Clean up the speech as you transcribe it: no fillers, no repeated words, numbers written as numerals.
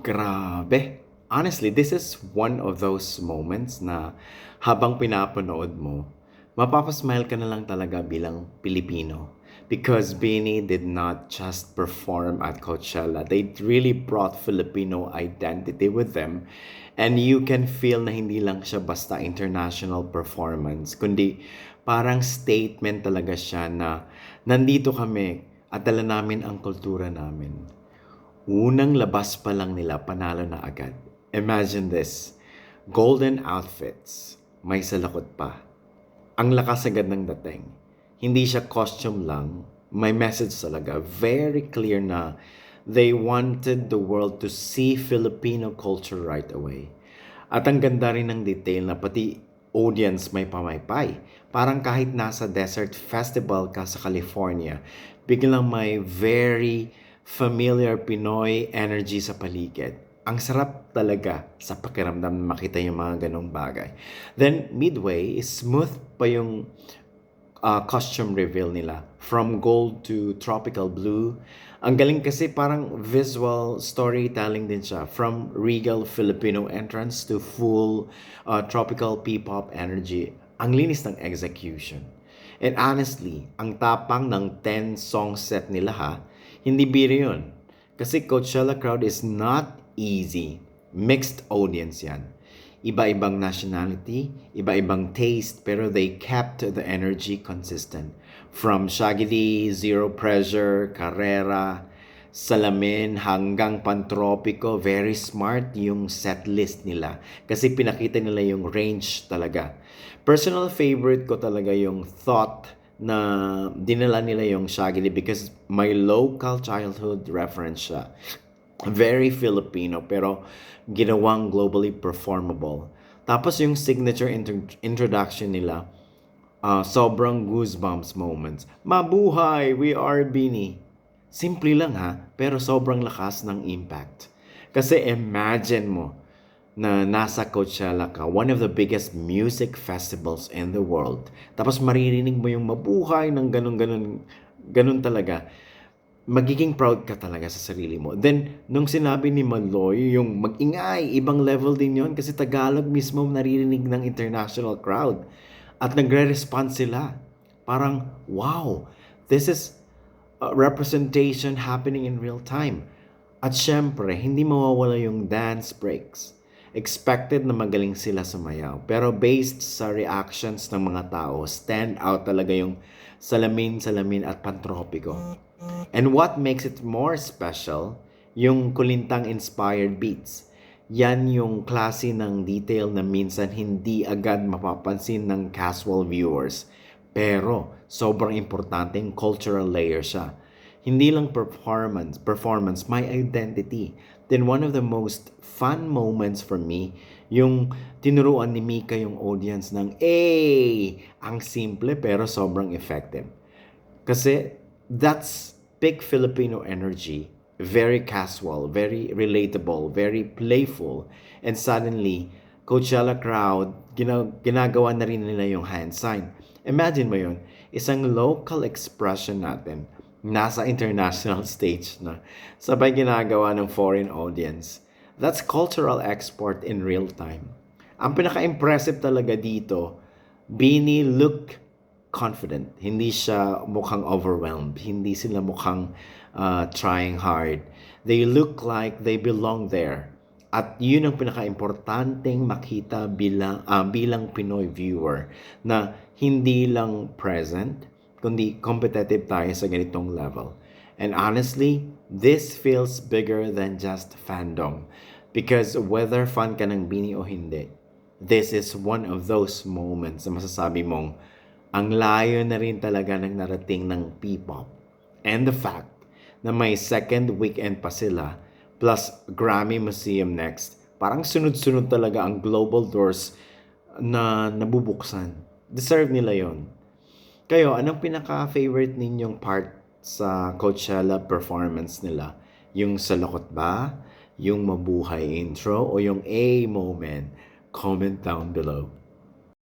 Grabe. Honestly, this is one of those moments na habang pinapanood mo, mapapasmile ka na lang talaga bilang Pilipino. Because Beanie did not just perform at Coachella. They really brought Filipino identity with them. And you can feel na hindi lang siya basta international performance, kundi parang statement talaga siya na nandito kami at dala namin ang kultura namin. Unang labas pa lang nila, panalo na agad. Imagine this. Golden outfits. May salakot pa. Ang lakas agad ng dating. Hindi siya costume lang. May message talaga. Very clear na they wanted the world to see Filipino culture right away. At ang ganda rin ng detail na pati audience may pamaypay. Parang kahit nasa desert festival ka sa California, biglang may very familiar Pinoy energy sa paligid. Ang sarap talaga sa pakiramdam na makita yung mga ganong bagay. Then, midway, smooth pa yung costume reveal nila. From gold to tropical blue. Ang galing kasi parang visual storytelling din siya. From regal Filipino entrance to full tropical P-pop energy. Ang linis ng execution. And honestly, ang tapang ng 10-song set nila hindi biro yun. Kasi Coachella crowd is not easy. Mixed audience yan. Iba-ibang nationality, iba-ibang taste, pero they kept the energy consistent. From Shaggy D, Zero Pressure, Carrera, Salamin, hanggang Pantropiko, very smart yung set list nila. Kasi pinakita nila yung range talaga. Personal favorite ko talaga yung Thought na dinala nila yung Shaggy because my local childhood reference siya. Very Filipino pero ginawang globally performable. Tapos yung signature introduction nila, sobrang goosebumps moments. Mabuhay! We are Beanie! Simple lang pero sobrang lakas ng impact. Kasi imagine mo, na nasa Coachella ka, one of the biggest music festivals in the world. Tapos maririnig mo yung mabuhay ng ganun talaga. Magiging proud ka talaga sa sarili mo. Then, nung sinabi ni Maloy, yung mag-ingay, ibang level din yon kasi Tagalog mismo naririnig ng international crowd. At nagre-respond sila. Parang, wow, this is a representation happening in real time. At syempre, hindi mawawala yung dance breaks. Expected na magaling sila sumayaw. Pero based sa reactions ng mga tao, stand out talaga yung Salamin, Salamin at Pantropiko. And what makes it more special, yung kulintang-inspired beats. Yan yung klase ng detail na minsan hindi agad mapapansin ng casual viewers. Pero sobrang importanteng cultural layer siya. Hindi lang performance, my identity. Then one of the most fun moments for me, yung tinuruan ni Mika yung audience ng, ang simple pero sobrang effective. Kasi that's big Filipino energy, very casual, very relatable, very playful. And suddenly, Coachella crowd, ginagawa na rin nila yung hand sign. Imagine mo yun, isang local expression natin, nasa international stage na, sabay ginagawa ng foreign audience. That's cultural export in real time. Ang pinaka-impressive talaga dito, Beanie look confident. Hindi siya mukhang overwhelmed. Hindi sila mukhang trying hard. They look like they belong there. At yun ang pinaka-importanteng makita bilang Pinoy viewer na hindi lang present, kundi competitive tayo sa ganitong level. And honestly, this feels bigger than just fandom. Because whether fan ka ng Beanie o hindi, this is one of those moments na masasabi mong ang layo na rin talaga ng narating ng P-pop. And the fact na may second weekend pa sila, plus Grammy Museum next, parang sunod-sunod talaga ang global doors na nabubuksan. Deserve nila yon. Kayo, anong pinaka-favorite ninyong part sa Coachella performance nila? Yung salakot ba? Yung mabuhay intro? O yung A moment? Comment down below.